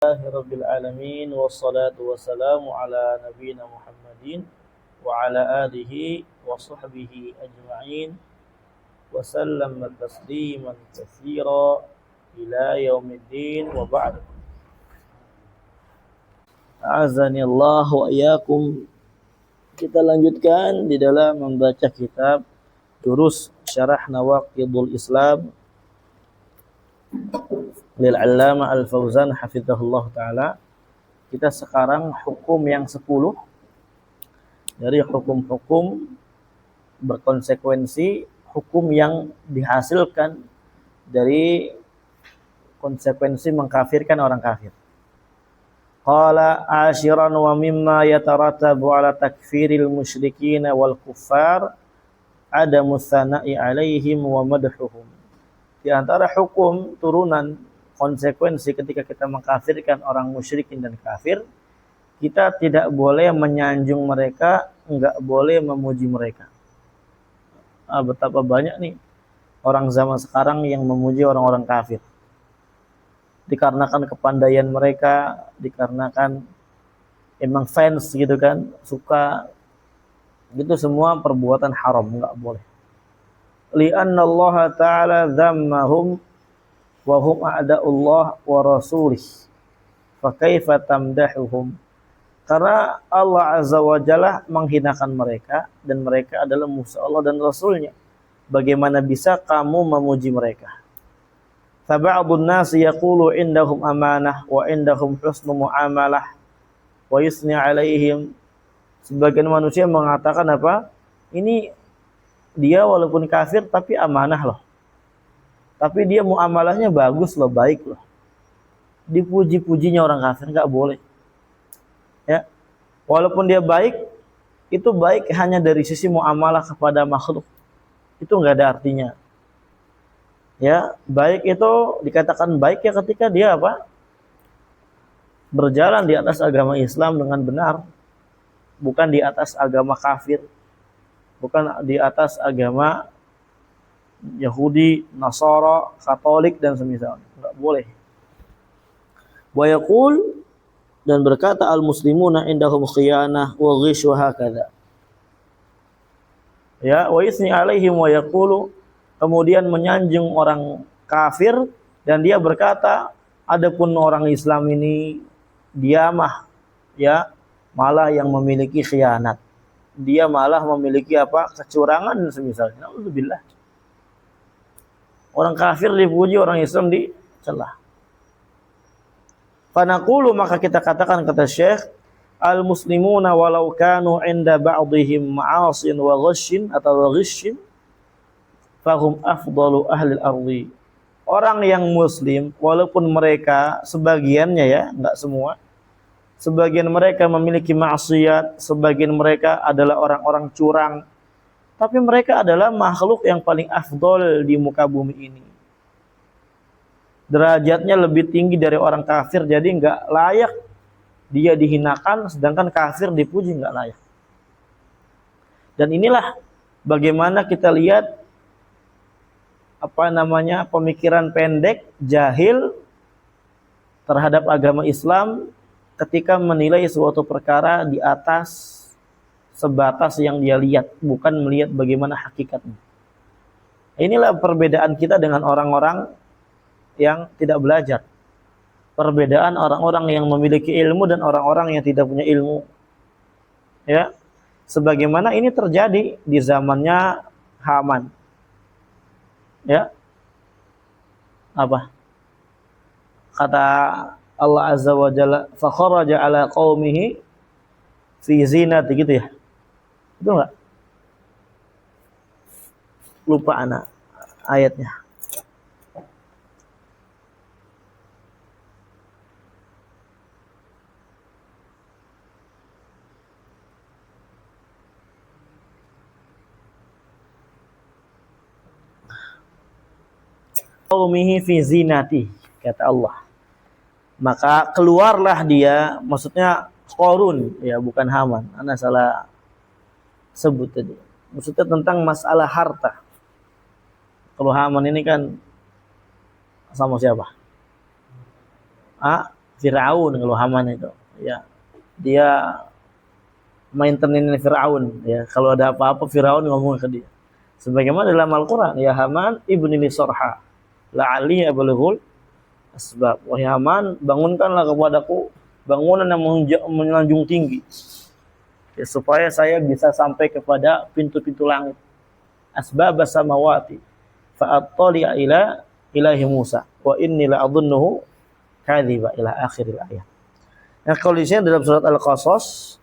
Rabbil alamin wassalatu wassalamu ala nabiyyina Muhammadin wa ala alihi wa sahbihi ajma'in wa sallama tasliman katsira ila yaumiddin wa ba'd. A'azani Allah wa iyyakum. Kita lanjutkan di dalam membaca kitab Durus Syarah Nawaqidul Islam lil Allama Al-Fauzan hafizahullah taala. Kita sekarang hukum yang 10 dari hukum-hukum berkonsekuensi, hukum yang dihasilkan dari konsekuensi mengkafirkan orang kafir. Qala ashiran wa mimma yatarattabu ala takfiril musyrikin wal kuffar adamu tsana'i alaihim wa madhuhum. Di antara hukum turunan konsekuensi ketika kita mengkafirkan orang musyrikin dan kafir, kita tidak boleh menyanjung mereka, enggak boleh memuji mereka. Betapa banyak nih orang zaman sekarang yang memuji orang-orang kafir. Dikarenakan kepandaian mereka, dikarenakan emang fans gitu kan, suka. Itu semua perbuatan haram, enggak boleh. Li'anna Allah Ta'ala dhammahum wa hum a'da'ullah wa rasulih fa kaifa tamdahuhum. Karena Allah Azza wa Jalla menghinakan mereka dan mereka adalah musuh Allah dan Rasulnya. Bagaimana bisa kamu memuji mereka? Faba'dun nasi yaqulu indahum amanah wa indahum husnu muamalah wa yusni alaihim. Sebagian manusia mengatakan apa? Ini dia walaupun kafir tapi amanah loh. Tapi dia muamalahnya bagus loh, baik loh. Dipuji-pujinya orang kafir enggak boleh. Ya. Walaupun dia baik, itu baik hanya dari sisi muamalah kepada makhluk. Itu enggak ada artinya. Ya, baik itu dikatakan baik ya ketika dia apa? Berjalan di atas agama Islam dengan benar. Bukan di atas agama kafir. Bukan di atas agama Yahudi, Nasara, Katolik dan semisalnya. Enggak boleh. Wa yaqul, dan berkata al-muslimuna indahum khiyanah wa ghish wa hakadha. Ya, wa yusni alaihim wa yaqulu, kemudian menyanjung orang kafir dan dia berkata, adapun orang Islam ini dia mah ya malah yang memiliki khianat. Dia malah memiliki apa? Kecurangan dan semisalnya. Alhamdulillah. Orang kafir dipuji, orang Islam dicela. Fanaqulu, maka kita katakan, kata Syekh, al-muslimuna walau kanu inda ba'dihim ma'asin wa ghashin atau ghishin fahum afdalu ahli al-ardi. Orang yang muslim walaupun mereka sebagiannya ya, enggak semua. Sebagian mereka memiliki maksiat, sebagian mereka adalah orang-orang curang. Tapi mereka adalah makhluk yang paling afdol di muka bumi ini. Derajatnya lebih tinggi dari orang kafir, jadi enggak layak dia dihinakan, sedangkan kafir dipuji, enggak layak. Dan inilah bagaimana kita lihat pemikiran pendek, jahil terhadap agama Islam ketika menilai suatu perkara di atas sebatas yang dia lihat, bukan melihat bagaimana hakikatnya. Inilah perbedaan kita dengan orang-orang yang tidak belajar. Perbedaan orang-orang yang memiliki ilmu dan orang-orang yang tidak punya ilmu. Ya. Sebagaimana ini terjadi di zamannya Haman. Ya. Apa? Kata Allah Azza wa Jalla, fa kharaja ala qaumihi fi zinati, gitu ya. Itu enggak? Lupa anak ayatnya. Qaumihi fi zinati, kata Allah. Maka keluarlah dia, maksudnya Qarun, ya bukan Haman. Ana salah sebut tadi. Maksudnya tentang masalah harta. Kalau Haman ini kan sama siapa? Firaun kalau Haman itu. Ya. Dia maintenance Firaun ya. Kalau ada apa-apa Firaun ngomong ke dia. Sebagaimana dalam Al-Qur'an, ya Haman ibni li Sarha la'ali ablughul asbab. Wahai Haman, bangunkanlah kepadaku bangunan yang menyanjung tinggi. Ya, supaya saya bisa sampai kepada pintu-pintu langit. Asbab samawati fa'attali'a ila ilahi Musa wa inni la'adhunnuhu kadhiba ila akhiril ayat. Nah, kalau di sini dalam surat Al-Qasas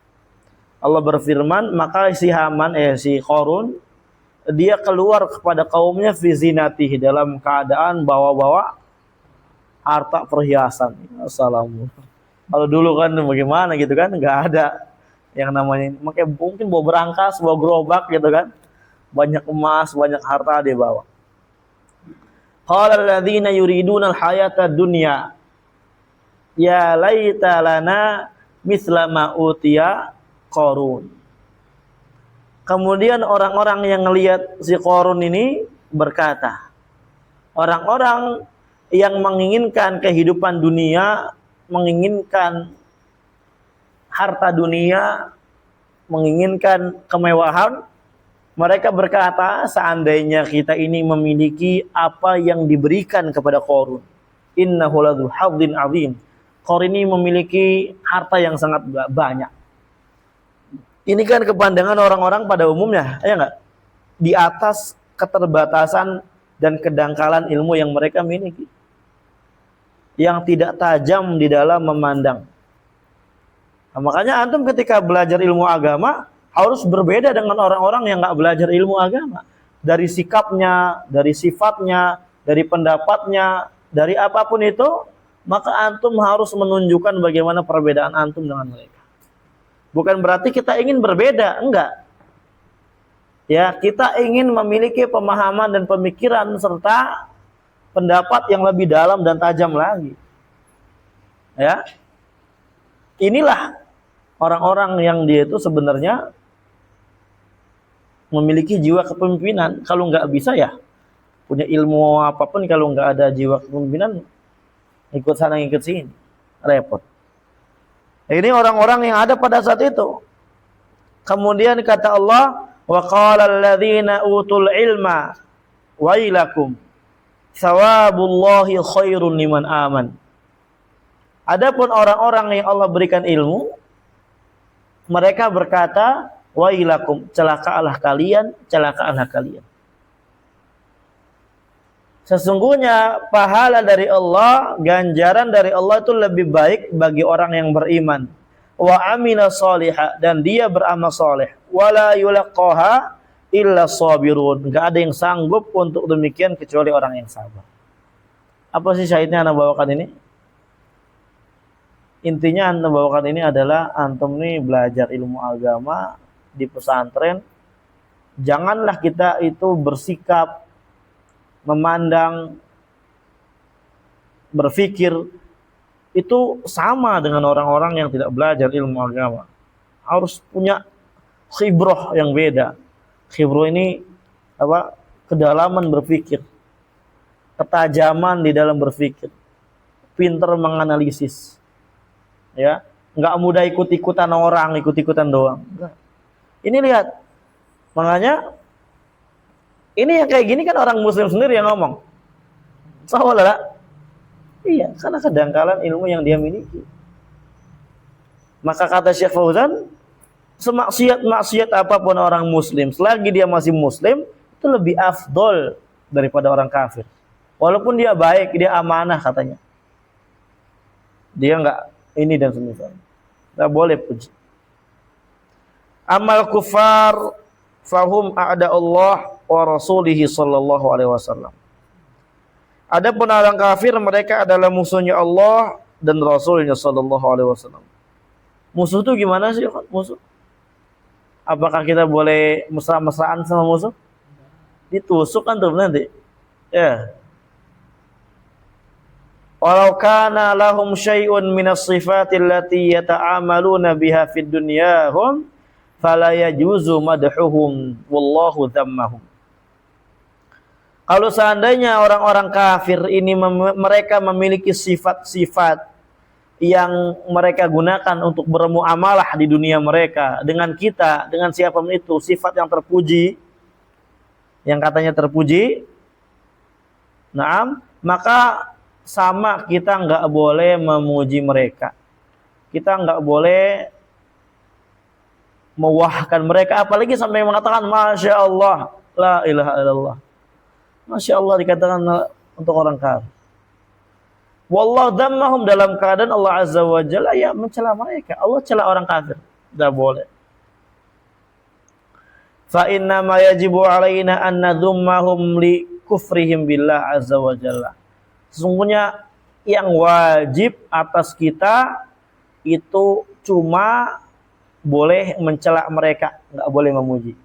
Allah berfirman, maka si Haman si Qarun dia keluar kepada kaumnya fi zinatihi dalam keadaan bawa-bawa harta perhiasan. Assalamualaikum. Kalau dulu kan bagaimana gitu kan, enggak ada yang namanya ini. Makanya mungkin bawa berangkas, bawa gerobak gitu kan. Banyak emas, banyak harta dia bawa. Qala alladziina yuriduna al-hayata dunya ya laita lana mithla ma utiya Qarun. Kemudian orang-orang yang melihat si Qarun ini berkata, orang-orang yang menginginkan kehidupan dunia, menginginkan harta dunia, menginginkan kemewahan, mereka berkata, seandainya kita ini memiliki apa yang diberikan kepada Qarun. Innahu ladzu hadzin azim. Qarun ini memiliki harta yang sangat banyak. Ini kan kepandangan orang-orang pada umumnya, ya enggak? Di atas keterbatasan dan kedangkalan ilmu yang mereka miliki. Yang tidak tajam di dalam memandang. Nah, makanya antum ketika belajar ilmu agama harus berbeda dengan orang-orang yang enggak belajar ilmu agama. Dari sikapnya, dari sifatnya, dari pendapatnya, dari apapun itu, maka antum harus menunjukkan bagaimana perbedaan antum dengan mereka. Bukan berarti kita ingin berbeda, enggak. Ya, kita ingin memiliki pemahaman dan pemikiran serta pendapat yang lebih dalam dan tajam lagi. Ya. Inilah orang-orang yang dia itu sebenarnya memiliki jiwa kepemimpinan. Kalau enggak bisa ya punya ilmu apapun, kalau enggak ada jiwa kepemimpinan ikut sana ikut sini, repot. Ini orang-orang yang ada pada saat itu. Kemudian kata Allah, wa qala alladziina utul ilma wailakum tsawabullahi khairun liman aman. Adapun orang-orang yang Allah berikan ilmu, mereka berkata, wailakum, celakalah kalian, celakalah kalian. Sesungguhnya pahala dari Allah, ganjaran dari Allah itu lebih baik bagi orang yang beriman. Wa amila shaliha, dan dia beramal saleh. Wala yulaqaha illa sabirun. Enggak ada yang sanggup untuk demikian kecuali orang yang sabar. Apa sih syahidnya anak bawakan ini? Intinya anak bawakan ini adalah antum nih belajar ilmu agama di pesantren. Janganlah kita itu bersikap, memandang, berpikir itu sama dengan orang-orang yang tidak belajar ilmu agama. Harus punya khibrah yang beda. Khibrah ini apa? Kedalaman berpikir, ketajaman di dalam berpikir, pintar menganalisis. Ya, enggak mudah ikut-ikutan orang, ikut-ikutan doang. Enggak. Ini lihat. Makanya ini yang kayak gini kan orang muslim sendiri yang ngomong. Salah. Iya, karena kedangkalan ilmu yang dia miliki. Maka kata Syekh Fauzan, semaksiat-maksiat apapun orang muslim, selagi dia masih muslim, itu lebih afdol daripada orang kafir. Walaupun dia baik, dia amanah katanya. Dia enggak ini dan semisalnya. Enggak boleh puji. Amal kufar fahum a'da Allah wa rasulihi sallallahu alaihi wasallam. Adapun orang kafir, mereka adalah musuhnya Allah dan Rasulnya sallallahu alaihi wasallam. Musuh itu gimana sih musuh? Apakah kita boleh mesra-mesraan sama musuh? Ditusuk kan tuh nanti. Ya. Walau kana lahum syai'un minas sifatil lati yata'amaluna biha fid dunyahum fala yajuzu madhuhum wallahu dhammahum. Kalau seandainya orang-orang kafir ini mereka memiliki sifat-sifat yang mereka gunakan untuk bermuamalah di dunia mereka dengan kita, dengan siapapun itu, sifat yang terpuji, yang katanya terpuji, naam, maka sama kita nggak boleh memuji mereka. Kita nggak boleh mewahkan mereka, apalagi sampai mengatakan Masya Allah, la ilaha illallah. Masya Allah dikatakan untuk orang kafir. Wallahu dhammahum, dalam keadaan Allah Azza wa Jalla ya mencela mereka. Allah cela orang kafir. Tidak boleh. Fa inna ma yajibu alaina an nadhummahum li kufrihim billah Azza wa Jalla. Sesungguhnya yang wajib atas kita itu cuma boleh mencela mereka, enggak boleh memuji.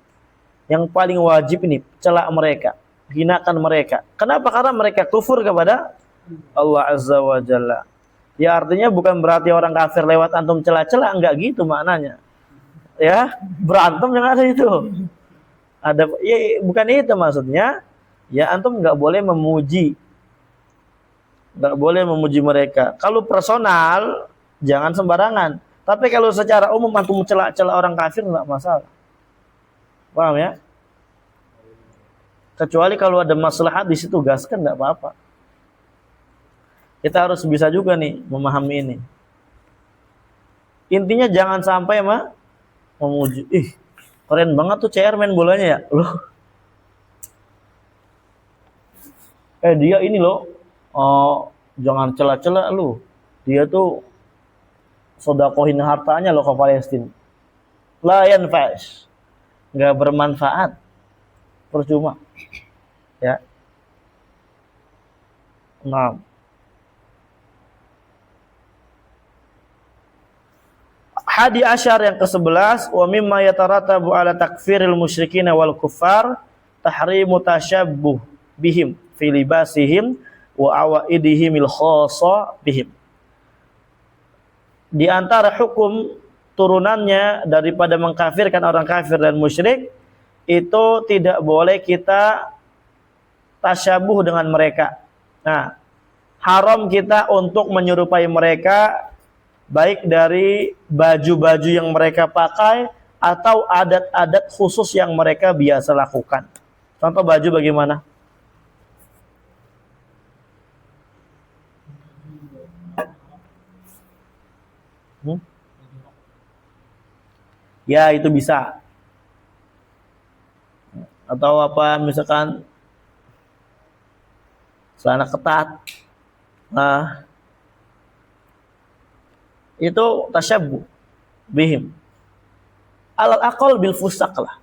Yang paling wajib ini cela mereka, hinakan mereka. Kenapa? Karena mereka kufur kepada Allah Azza wa Jalla. Ya artinya bukan berarti orang kafir lewat antum cela-cela, enggak gitu maknanya. Ya, berantem yang ada itu. Ada ya, bukan itu maksudnya. Ya antum enggak boleh memuji. Enggak boleh memuji mereka. Kalau personal jangan sembarangan. Tapi kalau secara umum antum cela-cela orang kafir enggak masalah. Paham ya? Kecuali kalau ada maslahat di situ gaskan enggak apa-apa. Kita harus bisa juga nih memahami ini. Intinya jangan sampai memuji. Ih, keren banget tuh CR main bolanya ya. Loh. Dia ini loh. Oh, jangan cela-cela lu. Dia tuh sodakohin hartanya loh ke Palestina. La yanfa'sh. Enggak bermanfaat. Percuma. Ya. Nah. Hadi asyar yang ke-11, wa mimma yataratabu ala takfiril musyrikin wal kuffar tahrimu tashabbuh bihim fi libasihim wa awaidihimil khassa bihim. Di antara hukum turunannya daripada mengkafirkan orang kafir dan musyrik, itu tidak boleh kita tasyabuh dengan mereka. Nah, haram kita untuk menyerupai mereka, baik dari baju-baju yang mereka pakai atau adat-adat khusus yang mereka biasa lakukan. Contoh baju bagaimana? Ya itu bisa. Atau apa misalkan celana ketat. Nah, itu tasyabbuh bihim. Alal aqal bil fusaq lah.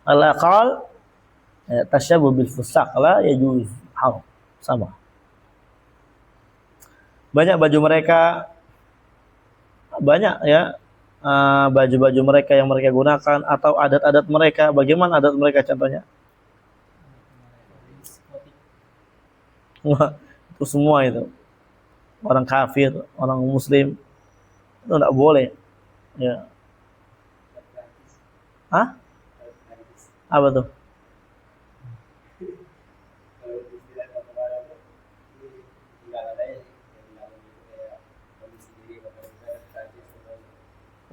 Alal aqal tasyabbuh bil fusaq lah yajuz. Haram. Sama. Banyak baju mereka, banyak ya baju-baju mereka yang mereka gunakan atau adat-adat mereka. Bagaimana adat mereka contohnya? Itu semua itu. Orang kafir, orang muslim itu tidak boleh. Ya. Hah? Apa tuh?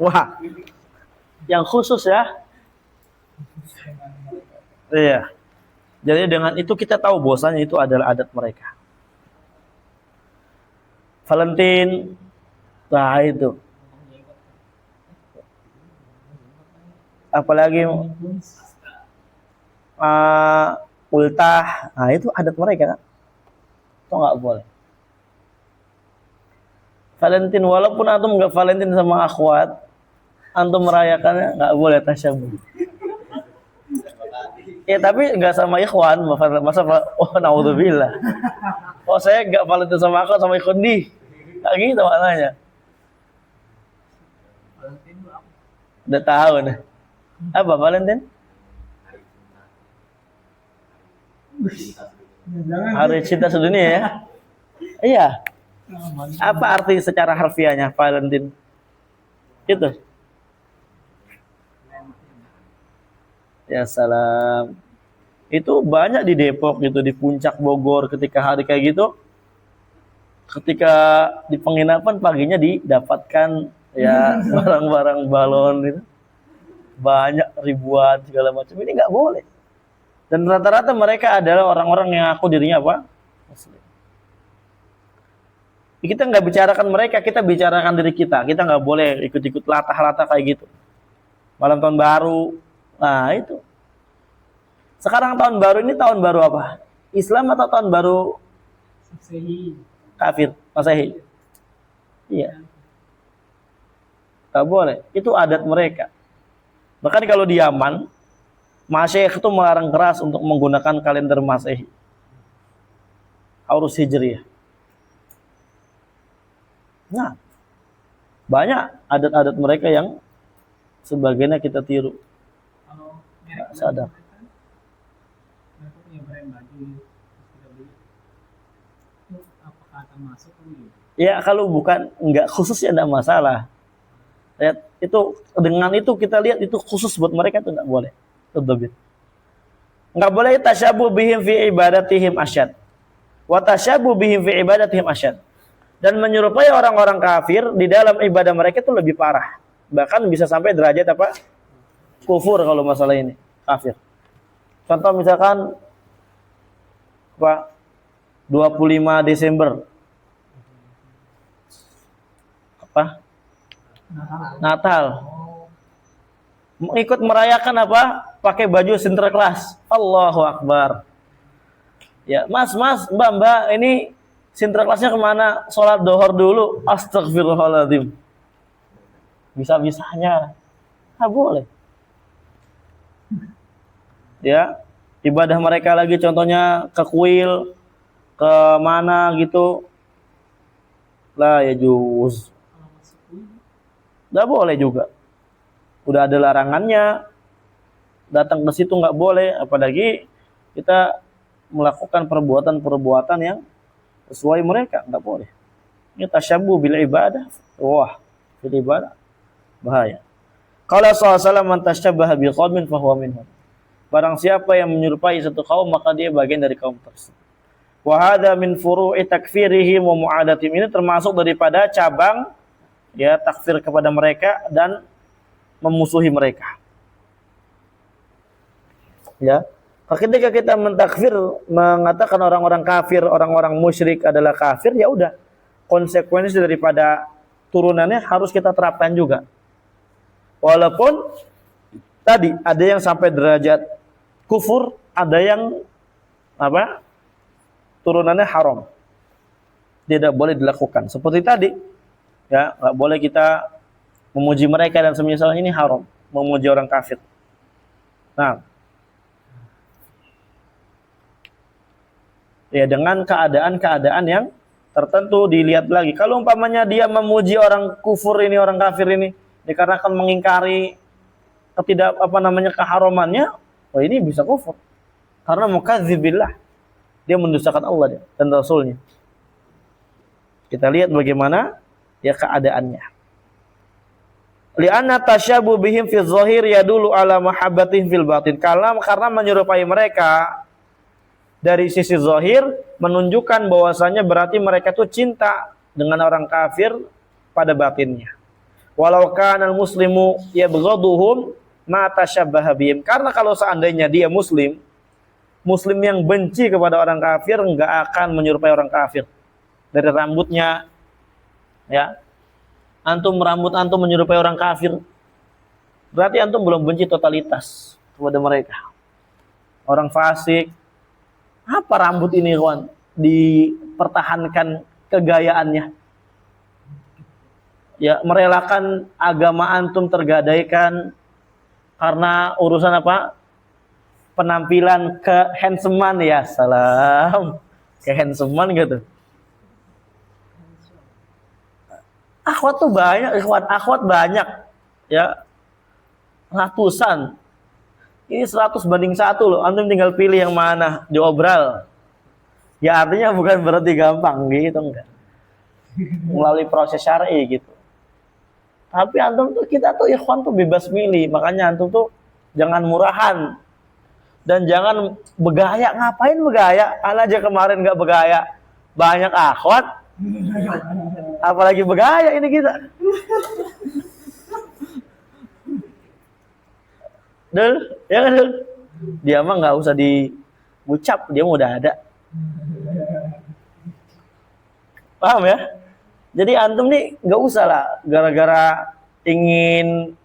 Wah, yang khusus ya. Iya. Jadi dengan itu kita tahu bahwasanya itu adalah adat mereka. Valentine, nah itu. Apalagi ultah, nah itu adat mereka kan. Itu nggak boleh. Valentine, walaupun antum nggak Valentine sama akhwat, antum merayakannya nggak boleh tasyabuh. Ya tapi nggak sama ikhwan, masa naudzubillah. Oh saya nggak Valentine sama aku, sama ikhwan di. Nggak gitu maknanya. Udah tahu nih. Apa Valentine? Hari cinta sedunia ya. Iya. Apa arti secara harfiahnya Valentine? Itu. Ya salam. Itu banyak di Depok gitu, di puncak Bogor ketika hari kayak gitu. Ketika di penginapan paginya didapatkan ya barang-barang balon itu banyak ribuan segala macam. Ini nggak boleh. Dan rata-rata mereka adalah orang-orang yang aku dirinya apa? Muslim. Kita nggak bicarakan mereka, kita bicarakan diri kita. Kita nggak boleh ikut-ikut latah-latah kayak gitu. Malam tahun baru, nah itu. Sekarang tahun baru ini tahun baru apa? Islam atau tahun baru kafir, Masehi? Iya. Nggak boleh. Itu adat mereka. Bahkan kalau di Yaman, Masyayikh itu melarang keras untuk menggunakan kalender Masehi. Harus Hijriyah. Nah, banyak adat-adat mereka yang sebagiannya kita tiru. Kalau Sadar. mereka punya brand baju kita beli, itu apakah akan masuk dulu? Ya kalau bukan enggak khusus ya enggak masalah. Ya, itu dengan itu kita lihat itu khusus buat mereka itu enggak boleh. Tadbir. Enggak boleh tasyabuh bihim fi ibadatihim asyad. Wa tasyabuh bihim fi ibadatihim asyad. Dan menyerupai orang-orang kafir di dalam ibadah mereka itu lebih parah. Bahkan bisa sampai derajat apa? Kufur kalau masalah ini, kafir. Contoh misalkan apa? 25 Desember. Apa? Natal. Ikut merayakan apa? Pakai baju Sinterklas. Allahu Akbar. Ya, Mas, Mbak, ini Sinterklasnya kemana? Sholat dohor dulu. Astagfirullahaladzim. Bisa-bisanya. Nggak boleh. Ya, ibadah mereka lagi contohnya ke kuil, ke mana gitu. Lah ya juz. Nggak boleh juga. Udah ada larangannya. Datang ke situ nggak boleh. Apalagi kita melakukan perbuatan-perbuatan yang sesuai mereka, nggak boleh. Ini tasyabuh bil ibadah. Wah, bil ibadah bahaya. Qala sallallahu alaihi wasallam man tashabbaha bi qaumin fa huwa minhum. Barang siapa yang menyerupai satu kaum maka dia bagian dari kaum tersebut. Wa hadza min furu'i takfirihim wa mu'adatihim. Ini termasuk daripada cabang ya takfir kepada mereka dan memusuhi mereka. Ya. Ketika kita mentakfir, mengatakan orang-orang kafir, orang-orang musyrik adalah kafir, ya udah. Konsekuensi daripada turunannya harus kita terapkan juga. Walaupun tadi ada yang sampai derajat kufur, ada yang apa? Turunannya haram. Tidak boleh dilakukan. Seperti tadi, ya, nggak boleh kita memuji mereka dan semisalnya ini haram, memuji orang kafir. Nah, ya dengan keadaan-keadaan yang tertentu dilihat lagi. Kalau umpamanya dia memuji orang kufur ini, orang kafir ini, dikarenakan mengingkari keharamannya, oh ini bisa kufur. Karena mukadzibillah. Dia mendustakan Allah dan Rasulnya. Kita lihat bagaimana ya keadaannya. Li'anna tasyabuh bihim fi dzahir yadullu ala mahabbatihim fil batin. Karena menyerupai mereka dari sisi zahir menunjukkan bahwasanya berarti mereka itu cinta dengan orang kafir pada batinnya. Walau kana al-muslimu yabghaduhum ma tashabbaha bihim. Karena kalau seandainya dia muslim yang benci kepada orang kafir enggak akan menyerupai orang kafir. Dari rambutnya ya. Rambut antum menyerupai orang kafir. Berarti antum belum benci totalitas kepada mereka. Orang fasik. Apa rambut ini, kawan? Dipertahankan kegayaannya. Ya, merelakan agama antum tergadaikan karena urusan apa? Penampilan ke-handsomean ya, salam. Ke-handsomean gitu. Akhwat tuh banyak, akhwat banyak. Ya. Ratusan. Ini 100 banding 1 loh. Antum tinggal pilih yang mana. Diobral. Ya artinya bukan berarti gampang gitu, enggak. Melalui proses syar'i gitu. Tapi antum tuh, kita tuh ikhwan tuh bebas milih. Makanya antum tuh jangan murahan. Dan jangan begaya. Ngapain begaya? Ala aja kemarin enggak begaya. Banyak akhwat. Apalagi bergaya ini kita. Dul, ya kan Dul? Dia mah nggak usah diucap, dia mah udah ada. Paham ya? Jadi antum nih nggak usah lah gara-gara ingin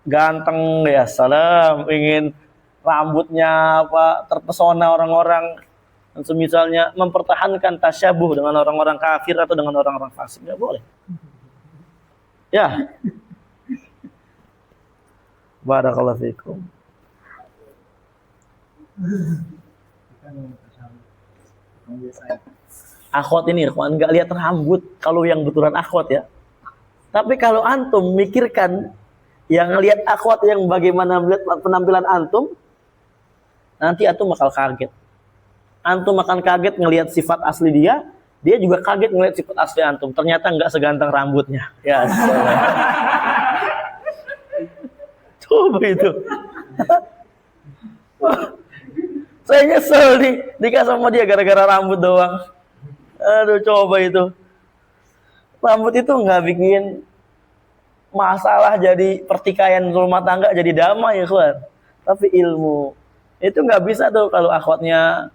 ganteng ya salam, ingin rambutnya apa terpesona orang-orang, misalnya mempertahankan tasyabuh dengan orang-orang kafir atau dengan orang-orang fasik, nggak boleh. Ya. Barakallahu fikum. Akhwat ini nggak lihat rambut kalau yang betulan akhwat ya. Tapi kalau antum mikirkan yang lihat akhwat yang bagaimana melihat penampilan antum, nanti antum bakal kaget. Antum akan kaget ngelihat sifat asli dia, dia juga kaget ngelihat sifat asli antum. Ternyata nggak seganteng rambutnya. Ya. Coba itu. Saya nyesel nih nikah sama dia gara-gara rambut doang. Aduh, coba itu. Rambut itu nggak bikin masalah jadi pertikaian rumah tangga jadi damai ya kawan. Tapi ilmu itu nggak bisa tuh kalau akhwatnya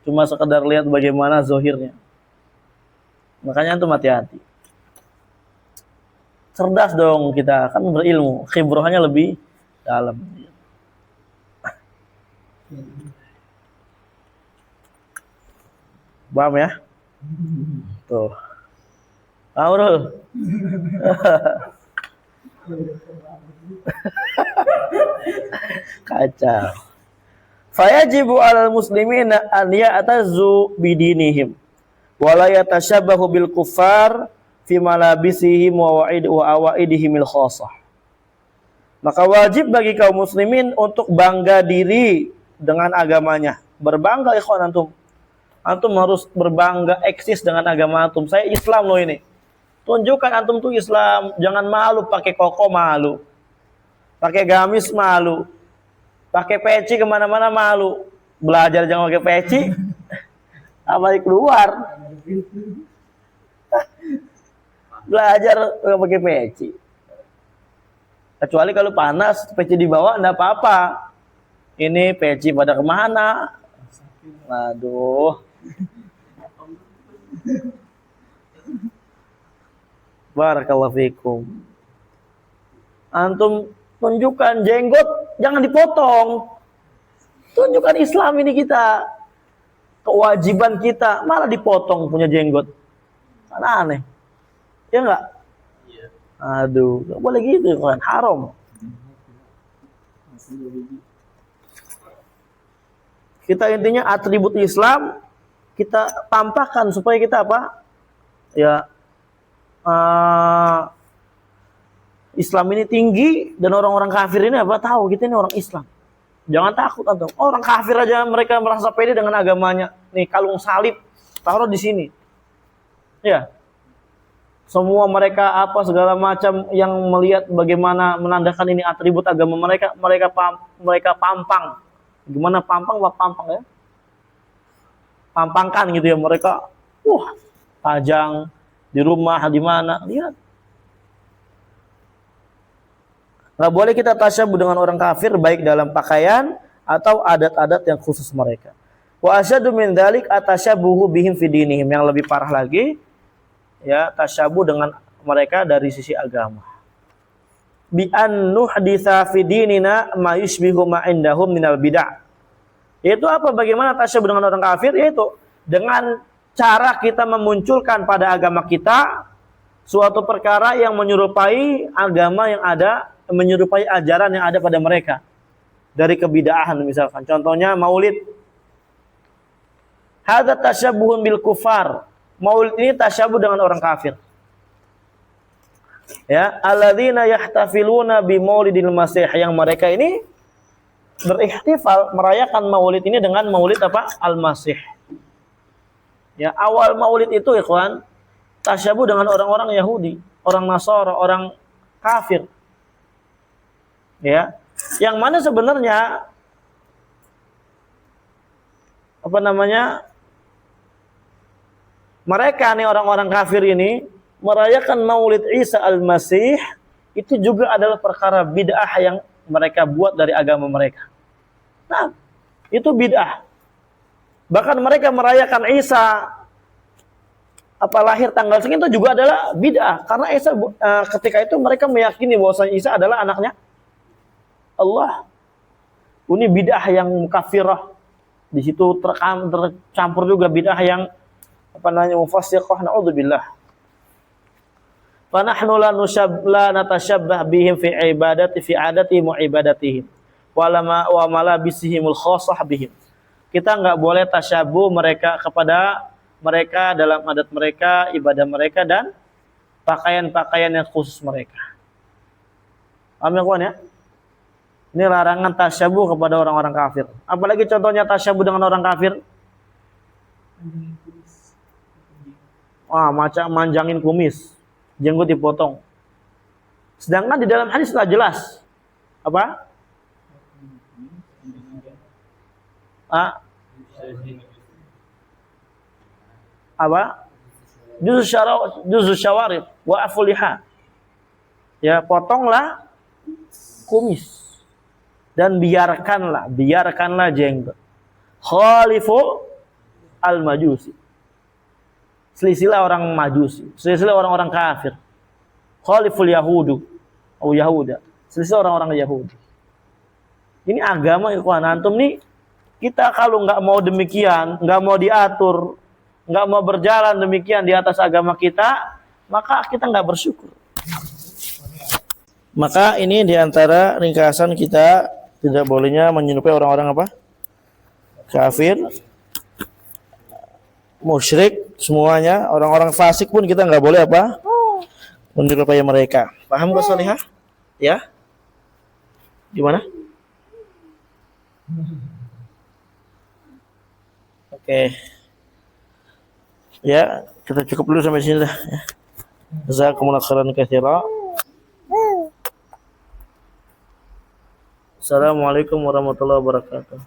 cuma sekedar lihat bagaimana zohirnya. Makanya antum hati-hati. Cerdas dong kita, kan berilmu, khibrahnya lebih dalam. Paham ya? Tuh. Tahu dulu. Kacau. Fayajibu 'alal muslimina an ya'tazu bidinihim wa la yatashabbahu bil kuffar fi malabisihim wa awaidihimil khassah. Maka wajib bagi kaum muslimin untuk bangga diri dengan agamanya. Berbangga ikhwan antum. Antum harus berbangga eksis dengan agama antum. Saya Islam loh ini. Tunjukkan antum tuh Islam. Jangan malu pakai koko malu. Pakai gamis malu. Pakai peci kemana-mana malu. Belajar jangan pakai peci. Apalagi keluar. Belajar nggak pakai peci. Kecuali kalau panas, peci dibawa enggak apa-apa. Ini peci pada kemana? Aduh. Barakallahu fikum. Antum tunjukkan jenggot, jangan dipotong. Tunjukkan Islam ini kita. Kewajiban kita, malah dipotong punya jenggot. Kan aneh. Ya enggak? Iya. Aduh, enggak boleh gitu kan, haram. Kita intinya atribut Islam kita tampakkan supaya kita apa? Ya, Islam ini tinggi dan orang-orang kafir ini apa tahu kita ini orang Islam. Jangan takut antum. Orang kafir aja mereka merasa pede dengan agamanya. Nih kalung salib taruh di sini. Ya. Semua mereka apa segala macam yang melihat bagaimana menandakan ini atribut agama mereka, mereka pampang. Gimana pampang? Apa pampang ya? Pampangkan gitu ya mereka. Pajang di rumah di mana? Lihat. Nggak boleh kita tasyabuh dengan orang kafir baik dalam pakaian atau adat-adat yang khusus mereka. Wa asyadu min dzalik atasyabuhu bihim fi dinihim, yang lebih parah lagi ya tasyabuh dengan mereka dari sisi agama. Bi an nuhditsa fi dinina ma yushbihu ma indahum minal bid'ah. Yaitu apa? Bagaimana tasyabuh dengan orang kafir? Yaitu dengan cara kita memunculkan pada agama kita suatu perkara yang menyerupai agama yang ada, menyerupai ajaran yang ada pada mereka dari kebid'ahan misalkan. Contohnya maulid. Hadza tasyabuhun bil kufar. Maulid ini tasyabuh dengan orang kafir. Ya, alladzina yahtafiluna bi maulidil masih, yang mereka ini berihtifal merayakan maulid ini dengan maulid apa? Al-Masih. Ya, awal maulid itu ikhwan tasyabuh dengan orang-orang Yahudi, orang Nasara, orang kafir. Ya, yang mana sebenarnya apa namanya mereka nih orang-orang kafir ini merayakan Maulid Isa Al-Masih itu juga adalah perkara bid'ah yang mereka buat dari agama mereka. Nah, itu bid'ah. Bahkan mereka merayakan Isa lahir tanggal sekian itu juga adalah bid'ah karena Isa ketika itu mereka meyakini bahwa Isa adalah anaknya Allah. Ini bid'ah yang kafirah. Di situ tercampur juga bid'ah yang mufassiqah, naudzubillah. Fa nahnu la natasyabbah bihim fi adatihim wa ibadatihim wa malabisihimul khassah bihim. Kita enggak boleh tasyabuh mereka kepada mereka dalam adat mereka, ibadah mereka dan pakaian-pakaian yang khusus mereka. Paham ya kawan ya? Ini larangan tasyabuh kepada orang-orang kafir. Apalagi contohnya tasyabuh dengan orang kafir. Macam manjangin kumis, jenggot dipotong. Sedangkan di dalam hadis sudah jelas. Apa? Juzu syawarib wa afuliha. Ya, potonglah kumis dan biarkanlah jenggot. Khalifu al-majusi. Selisilah orang majusi, selisilah orang-orang kafir. Khaliful yahudu atau yahuda. Selisilah orang-orang Yahudi. Ini agama ikhwan antum nih. Kita kalau nggak mau demikian, nggak mau diatur, nggak mau berjalan demikian di atas agama kita, maka kita nggak bersyukur. Maka ini diantara ringkasan kita tidak bolehnya menyerupai orang-orang apa? Kafir, musyrik, semuanya. Orang-orang fasik pun kita nggak boleh apa? Menyerupai mereka. Paham gak Salihah? Ya? Gimana? Oke. Ya, kita cukup dulu sampai sini dah. Jazakumullahu khairan katsira. Assalamualaikum warahmatullahi wabarakatuh.